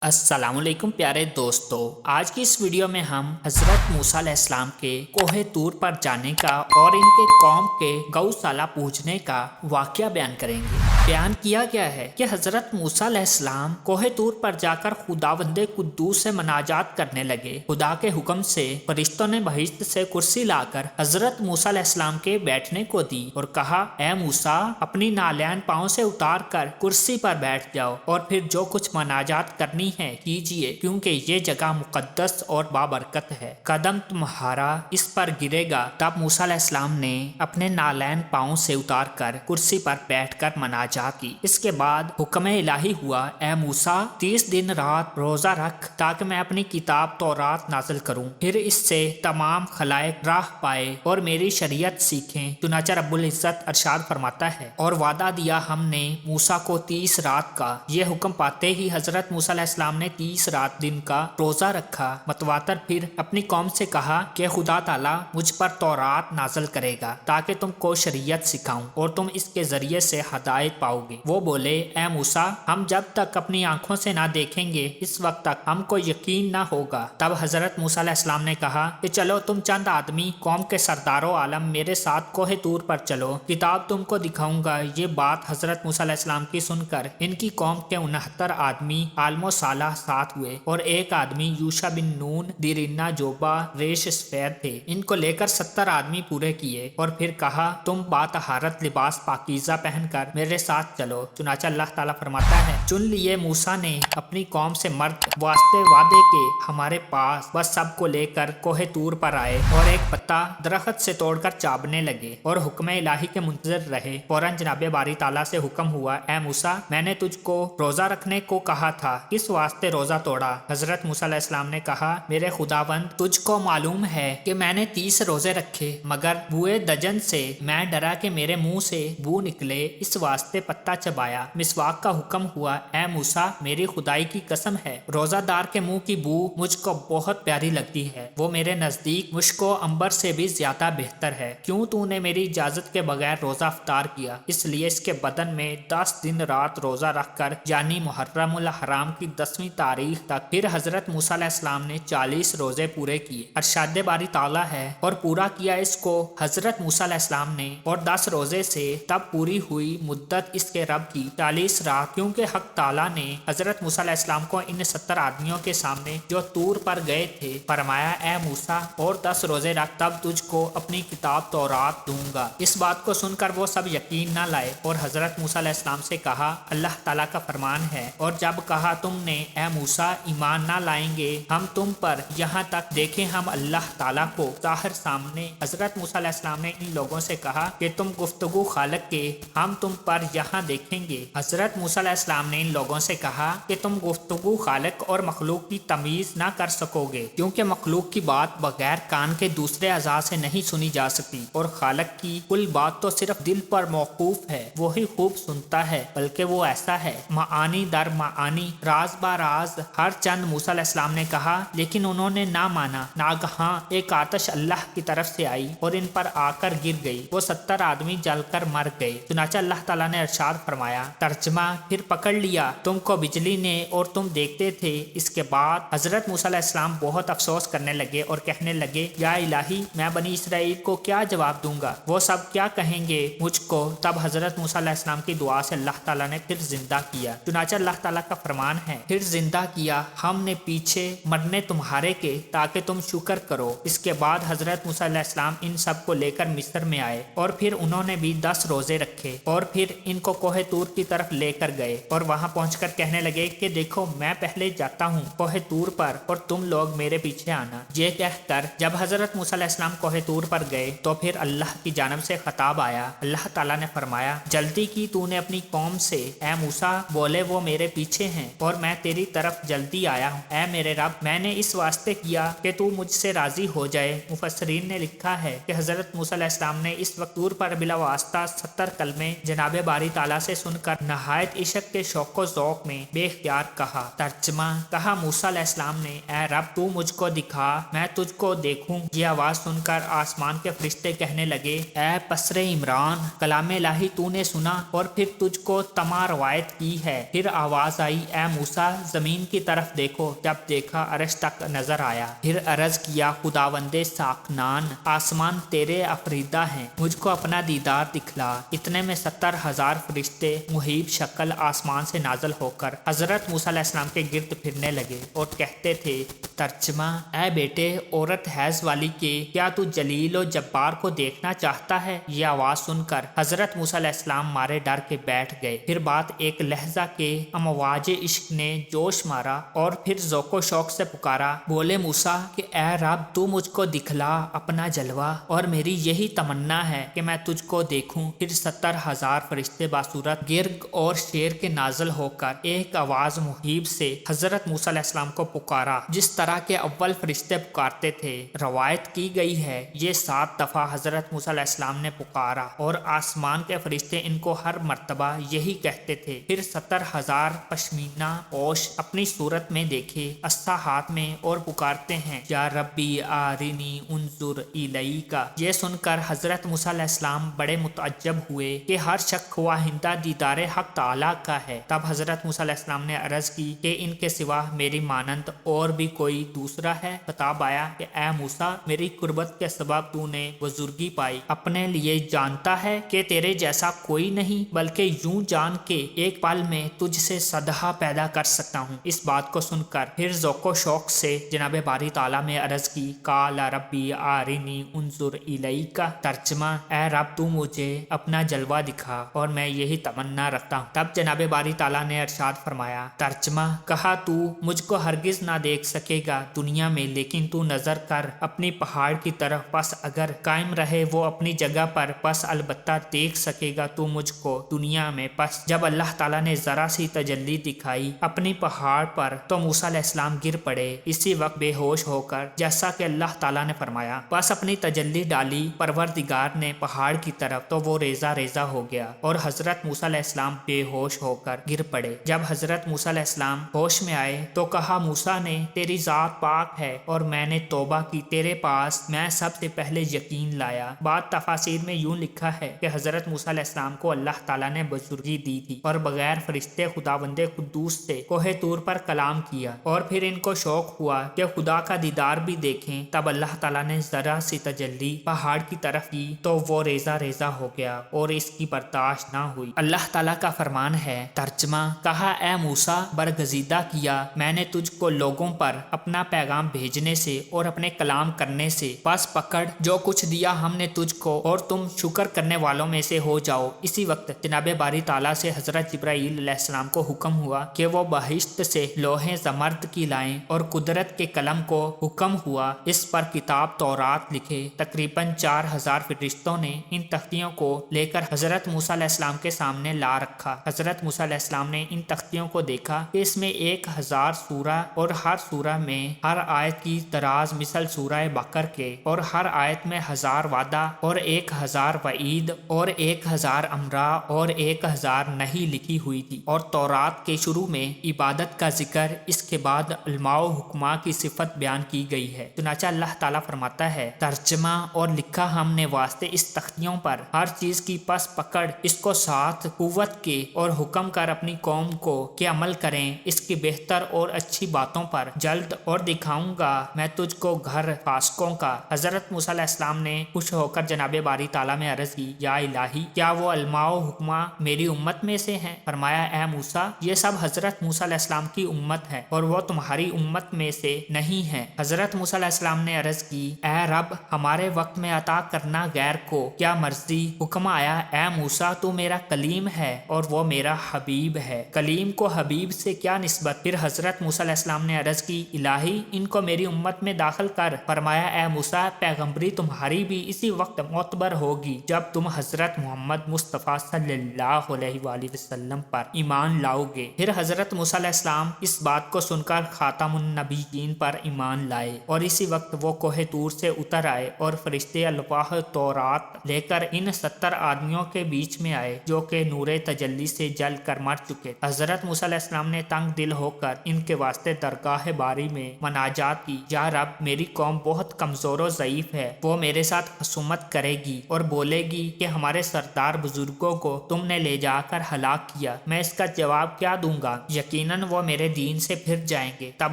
अस्सलाम वालेकुम प्यारे दोस्तों। आज की इस वीडियो में हम हज़रत मूसा अलैहिस्सलाम के कोहे तूर पर जाने का और इनके कौम के गौशाला पूजने का वाक़या बयान करेंगे। बयान किया गया है कि हज़रत मूसा अलैहिस्सलाम कोहे तूर पर जाकर खुदावंदे कुद्दूस से मनाजात करने लगे। खुदा के हुक्म से फरिश्तों ने बहिश्त से कुर्सी लाकर हज़रत मूसा अलैहिस्सलाम के बैठने को दी और कहा, ए मूसा, अपनी नालैन पाँव से उतार कर कुर्सी पर बैठ जाओ और फिर जो कुछ मनाजात करनी है कीजिए, क्योंकि ये जगह मुकद्दस और बाबरकत है। कदम तुम्हारा इस पर गिरेगा। तब मूसा अलैहिस्सलाम ने अपने नालैन पाँव से उतार कर कुर्सी पर बैठकर मनाजात की। इसके बाद हुक्म इलाही हुआ, ए मूसा, 30 दिन रात रोजा रख ताकि मैं अपनी किताब तौरात नाजिल करूं, फिर इससे तमाम खलाइक राह पाए और मेरी शरीयत सीखें। चुनाचा रब्बुल इज्जत अरशाद फरमाता है, और वादा दिया हमने मूसा को 30 रात का। ये हुक्म पाते ही हजरत मूसा अलैहिस्सलाम ने 30 रात दिन का रोजा रखा। मतवातर फिर अपनी कौम से कहा कि खुदा ताला मुझ पर तौरात नाज़िल करेगा ताकि तुमको शरीयत सिखाऊं और तुम इसके जरिए से हदायत पाओगे। वो बोले, ए मूसा, हम जब तक अपनी आंखों से ना देखेंगे इस वक्त तक हमको यकीन ना होगा। तब हजरत मूसा अलैहिस्सलाम ने कहा कि चलो तुम चंद आदमी कौम के सरदारों आलम मेरे साथ कोहे तूर पर चलो, किताब तुमको दिखाऊंगा। ये बात हजरत मूसा अलैहिस्सलाम की सुनकर इनकी कौम के 69 आदमी आलमो साला साथ हुए और एक आदमी यूशा बिन नून, दिरिन्ना, जोबा, रेश सफेद थे। इनको लेकर 70 आदमी पूरे किए और फिर कहा, तुम बातहारत लिबास पाकीज़ा पहनकर मेरे साथ चलो। चुनाचा अल्लाह ताला फरमाता है, चुन लिए मूसा ने अपनी कौम से मर्द वास्ते वादे के हमारे पास, बस सबको लेकर कोहे तूर पर आए और एक पत्ता दरख्त से तोड़कर चाबने लगे और हुक्म इलाही के मुंतजर रहे। फौरन जनाबे बारी ताला से हुक्म हुआ, ए मूसा, मैंने तुझको रोजा रखने को कहा था, किस वास्ते रोजा तोड़ा? हजरत मूसा अलैहिस्सलाम ने कहा, मेरे खुदावंद, तुझको मालूम है कि मैंने 30 रोजे रखे, मगर बुए दजन से मैं डरा कि मेरे मुंह से बू निकले, इस वास्ते पत्ता चबाया। मिसवाक का हुक्म हुआ, ए मूसा, मेरी खुदाई की कसम है, रोजादार के मुंह की बू मुझको बहुत प्यारी लगती है। वो मेरे नजदीक मुझको अंबर से भी ज्यादा बेहतर है। क्यों तूने मेरी इजाजत के बगैर रोजा अफ्तार किया? इसलिए इसके बदन में 10 दिन रात रोजा रखकर, यानी मुहर्रमुल हराम की 10वीं तारीख तक। फिर हजरत मूसा अलैहिस्सलाम ने 40 रोजे पूरे किए। अरशाद बारी ताला है, और पूरा किया इसको हजरत मूसा अलैहिस्सलाम ने और 10 रोजे से। तब पूरी हुई मुद्दत इसके रब की 40 रात, क्योंकि हक ताला ने हजरत मूसा अलैहिस्सलाम को इन 70 आदमियों के सामने जो तूर पर गए थे फरमाया, ए मूसा, और 10 रोजे रख, तब तुझको अपनी किताब तौरात दूंगा। इस बात को सुनकर वो सब यकीन न लाए और हजरत मूसा अलैहिस्सलाम से कहा, अल्लाह ताला का फरमान है, और जब कहा तुमने, ए मूसा, ईमान ना लाएंगे हम तुम पर, यहाँ तक देखें हम अल्लाह ताला को जाहिर सामने। हजरत मूसा अलैहिस्सलाम ने इन लोगों से कहा कि तुम गुफ्तगू खालक के, हम तुम पर यहाँ देखेंगे। हजरत मूसा अलैहिस्सलाम ने इन लोगों से कहा कि तुम गुफ्तगू खालक और मखलूक की तमीज ना कर सकोगे, क्योंकि मखलूक की बात बगैर कान के दूसरे अज़ा से नहीं सुनी जा सकती, और खालक की कुल बात तो सिर्फ दिल पर मौकूफ है, वही खूब सुनता है। बल्कि वो ऐसा है, मानी दर मानी, राज बा राज। हर चंद मूसा अलैहिस्सलाम ने कहा, लेकिन उन्होंने ना माना। नागहां एक आतश अल्लाह की तरफ से आई और इन पर आकर गिर गई। वो 70 आदमी जलकर मर गए। चुनाचा अल्लाह ताला ने इरशाद फरमाया, तर्जमा, फिर पकड़ लिया तुमको बिजली ने और तुम देखते थे। इसके बाद हजरत मूसा अलैहिस्सलाम बहुत अफसोस करने लगे और कहने लगे, या इलाही, मैं बनी इसराइल को क्या जवाब दूंगा? वो सब क्या कहेंगे मुझको? तब हजरत मूसा अलैहिस्सलाम की दुआ से अल्लाह ताला ने फिर जिंदा किया। चुनाचा अल्लाह ताला का फरमान है, फिर जिंदा किया हमने पीछे मरने तुम्हारे के, ताकि तुम शुक्र करो। इसके बाद हजरत मूसा अलैहिस्सलाम इन सब को लेकर मिस्र में आए और फिर उन्होंने भी 10 रोजे रखे और फिर इनको कोहे तूर की तरफ लेकर गए और वहां पहुंचकर कहने लगे कि देखो, मैं पहले जाता हूं कोहे तूर पर और तुम लोग मेरे पीछे आना। ये कहकर जब हजरत मूसा अलैहिस्सलाम कोहे तूर पर गए तो फिर अल्लाह की जानब से खताब आया। अल्लाह ताला ने फरमाया, जल्दी की तूने अपनी कौम से, ए मूसा, बोले वो मेरे पीछे हैं और मैं तेरी तरफ जल्दी आया हूँ। ऐ मेरे रब, मैंने इस वास्ते किया कि तू मुझसे राजी हो जाए। मुफस्सरीन ने लिखा है कि हजरत मूसा अलैहिस्सलाम ने इस वक्त तूर पर बिला वास्ता 70 कलमे जनाबे बारी बारी ताला से सुनकर नहायत इश्क के शौक व ज़ौक़ में बेख्तियार कहा। तर्जमा कहा मूसा अलैहिस्सलाम ने, ए रब तू मुझको दिखा, मैं तुझको देखूं। ये आवाज़ सुनकर आसमान के फरिश्ते कहने लगे, ए पसरे इमरान, कलामे इलाही तूने सुना और फिर तुझको तमा रवायत की है। फिर आवाज़ आई, ए मूसा ज़मीन की तरफ देखो। जब देखा अर्श तक नजर आया। फिर अर्ज किया, खुदावंदे साकनान, आसमान तेरे अफरीदा हैं, मुझको अपना दीदार दिखला। इतने में 70,000 फरिश्ते मुहीब शक्ल आसमान से नाजल होकर हजरत मूसा अलैहिस्सलाम के गिर्द फिरने लगे और कहते थे, तर्जमा ए बेटे औरत हैज वाली के, क्या तू जलील और जब्बार को देखना चाहता है? ये आवाज सुनकर हजरत मूसा अलैहिस्सलाम मारे डर के बैठ गए। फिर बात एक लहजा के अमवाज इश्क ने जोश मारा और फिर ज़ौक़ो शौक से पुकारा। बोले मूसा कि ए रब तू मुझको दिखला अपना जलवा, और मेरी यही तमन्ना है कि मैं तुझको देखूं। फिर 70,000 फरिश्ते बासूरत गिर्ग और शेर के नाजल होकर एक आवाज मुहीब से हजरत मूसा अलैहिस्सलाम को पुकारा, जिस तरह के अव्वल फरिश्ते पुकारते थे। रवायत की गई है ये 7 दफा हजरत मूसा अलैहिस्सलाम ने पुकारा और आसमान के फरिश्ते इनको हर मर्तबा यही कहते थे। फिर 70,000 पश्मीना पोश अपनी सूरत में देखे अस्सा हाथ में और पुकारते हैं, या रब्बी आरिनी उन्जुर इलैका। ये सुनकर हजरत मूसा अलैहिस्सलाम बड़े मुतअज्जब हुए कि हर शक ख्वाहिंदा दीदारे हक ताला का है। तब हजरत मूसा अलैहिस्सलाम ने अर्ज की कि इनके सिवा मेरी मानंद और भी कोई दूसरा है? खिताब आया कि ए मूसा, मेरी कुर्बत के सबब तूने बुजुर्गी पाई, अपने लिए जानता है कि तेरे जैसा कोई नहीं, बल्कि यूं जान के एक पल में तुझसे सदहा पैदा कर सकता हूँ। इस बात को सुनकर फिर ज़ौक़ो शौक से जनाब बारी ताला में अर्ज की, काला रब्बी आरिनी उन्जुर इलैका। तर्जमा ए रब तू मुझे अपना जलवा दिखा और मैं यही तमन्ना रखता हूँ। तब जनाब बारी ताला ने अरशाद फरमाया। तर्जमा कहा, तू मुझको हरगिज ना देख सकेगा दुनिया में, लेकिन तू नजर कर अपनी पहाड़ की तरफ, बस अगर कायम रहे वो अपनी जगह पर, बस अलबत्ता देख सकेगा तू मुझको दुनिया में। बस जब अल्लाह ताला ने जरा सी तजल्ली दिखाई अपनी पहाड़ पर तो मूसा अलैहिस्सलाम गिर पड़े इसी वक्त बेहोश होकर, जैसा कि अल्लाह ताला ने फरमाया। बस अपनी तजल्ली डाली परवरदिगार ने पहाड़ की तरफ तो वो रेजा रेजा हो गया और हजरत मूसा अलैहिस्सलाम बेहोश होकर गिर पड़े। जब हजरत मूसा अलैहिस्सलाम होश में आए तो कहा, मूसा ने तेरी जात पाक है और मैंने तौबा की, तेरे पास मैं सबसे पहले यकीन लाया। बात तफासीर में यूं लिखा है कि हजरत मूसा अलैहिस्सलाम को अल्लाह ताला ने बुजुर्गी दी थी और बगैर फरिश्ते खुदावंदे कुद्दूस से कोहे तूर पर कलाम किया और फिर इनको शौक हुआ कि खुदा का दीदार भी देखें। तब अल्लाह ताला ने जरा सी तजल्ली पहाड़ की तरफ की तो वो रेजा रेजा हो गया और इसकी बर्दाश्त ना हुई। अल्लाह ताला का फरमान है। तर्जमा कहा, ए मूसा बरगजीदा किया मैंने तुझको लोगों पर अपना पैगाम भेजने से और अपने कलाम करने से, बस पकड़ जो कुछ दिया हमने तुझको और तुम शुक्र करने वालों में से हो जाओ। इसी वक्त जनाब बारी ताला से हजरत जिब्राईल अलैहिस्सलाम को हुक्म हुआ कि वो बहिश्त से लोहे ज़मर्द की लाएं और कुदरत के कलम को हुक्म हुआ इस पर किताब तौरात लिखे। तकरीबन 4,000 फरिश्तों ने इन तख्तियों को लेकर हजरत मूसा अलैहिस्सलाम के सामने ला रखा। हजरत मूसा अलैहिस्सलाम ने इन तख्तियों को देखा कि इसमें 1,000 सूरा और हर सूरा में हर आयत की दराज मिसल सूरह बकर के और हर आयत में 1000 वादा और 1000 वईद और 1000 अमरा और 1000 नहीं लिखी हुई थी। और तौरात के शुरू में इबादत का जिक्र, इसके बाद उलमाओ हुक्मा की सिफत बयान की गई है। चुनाचा अल्लाह ताला फरमाता है, तर्जमा और लिखा हमने वास्ते इस तख्तियों पर हर चीज की पस पकड़, इसको साथ कुव्वत के और हुक्म कर अपनी कौम को कि अमल करें इसकी बेहतर और अच्छी बातों पर जल्द, और दिखाऊंगा मैं तुझको घर फासकों का। हजरत मूसा अलैहिस्सलाम ने खुश होकर जनाबे बारी ताला में अर्ज की, या इलाही क्या वो अलमाओ हुक्मा मेरी उम्मत में से हैं? फरमाया, ए मूसा ये सब हजरत मूसा अलैहिस्सलाम की उम्मत है और वो तुम्हारी उम्मत में से नहीं है। हजरत मूसा अलैहिस्सलाम ने अर्ज की, ए रब हमारे वक्त में अता करना गैर को क्या मर्जी। हुक्म आया, ए मूसा तू मेरा कलीम है और वो मेरा हबीब है। कलीम को हबीब से क्या निस्बत? फिर हजरत मूसा अलैहिस्सलाम ने अर्ज की, इलाही इनको मेरी उम्मत में दाखिल कर। फरमाया, ए मूसा पैगंबरी तुम्हारी भी इसी वक्त मोतबर होगी जब तुम हजरत मोहम्मद मुस्तफ़ा सल्लल्लाहु अलैहि वसल्लम पर ईमान लाओगे। फिर हजरत मूसा अलैहिस्सलाम इस बात को सुनकर खातमुन नबीयीन पर ईमान लाए और इसी वक्त वो कोहे तूर से उतर आए और फरिश्ते अल्वाह तौरात लेकर इन 70 आदमियों के बीच में आए جائے جو کہ نور تجلی سے جل کر مر چکے۔ حضرت موسیٰ علیہ السلام نے تنگ دل ہو کر ان کے واسطے درگاہ باری میں مناجات کی، یا رب میری قوم بہت کمزور و ضعیف ہے، وہ میرے ساتھ خصومت کرے گی اور بولے گی کہ ہمارے سردار بزرگوں کو تم نے لے جا کر ہلاک کیا، میں اس کا جواب کیا دوں گا؟ یقیناً وہ میرے دین سے پھر جائیں گے۔ تب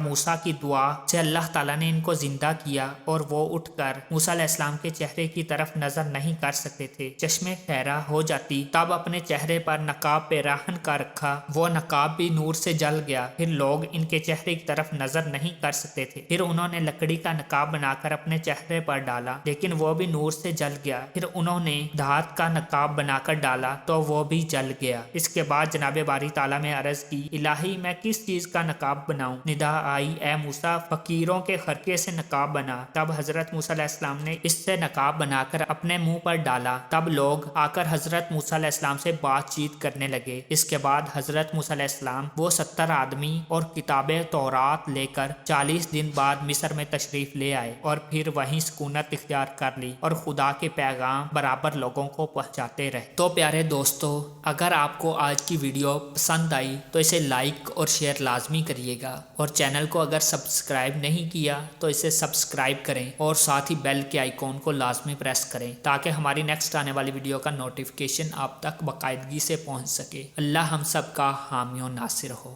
موسیٰ کی دعا سے اللہ تعالیٰ نے ان کو زندہ کیا اور وہ اٹھ کر موسیٰ علیہ السلام کے چہرے کی طرف نظر نہیں کر سکتے تھے۔ چشمے خیرہ ہو جاتی، تب اپنے چہرے پر نقاب پیراہن کا رکھا، وہ نقاب بھی نور سے جل گیا، پھر لوگ ان کے چہرے کی طرف نظر نہیں کر سکتے تھے۔ پھر انہوں نے لکڑی کا نقاب بنا کر اپنے چہرے پر ڈالا، لیکن وہ بھی نور سے جل گیا۔ پھر انہوں نے دھات کا نقاب بنا کر ڈالا تو وہ بھی جل گیا۔ اس کے بعد جناب باری تعالیٰ میں عرض کی، الہی میں کس چیز کا نقاب بناؤں؟ ندا آئی، اے موسیٰ فقیروں کے خرقے سے نقاب بنا۔ تب حضرت موسیٰ علیہ السلام نے اس سے نقاب بنا کر اپنے منہ پر ڈالا۔ تب لوگ آ کر حضرت موسیٰ علیہ السلام سے بات چیت کرنے لگے۔ اس کے بعد حضرت موسیٰ علیہ السلام وہ 70 آدمی اور کتاب تورات لے کر 40 دن بعد مصر میں تشریف لے آئے اور پھر وہیں سکونت اختیار کر لی اور خدا کے پیغام برابر لوگوں کو پہنچاتے رہے۔ تو پیارے دوستو، اگر آپ کو آج کی ویڈیو پسند آئی تو اسے لائک اور شیئر لازمی کریے گا، اور چینل کو اگر سبسکرائب نہیں کیا تو اسے سبسکرائب کریں اور ساتھ ہی بیل کے آئیکن کو لازمی پریس کریں تاکہ ہماری نیکسٹ آنے والی ویڈیو کا نوٹیفیکیشن آپ تک باقاعدگی سے پہنچ سکے۔ اللہ ہم سب کا حامی و ناصر ہو۔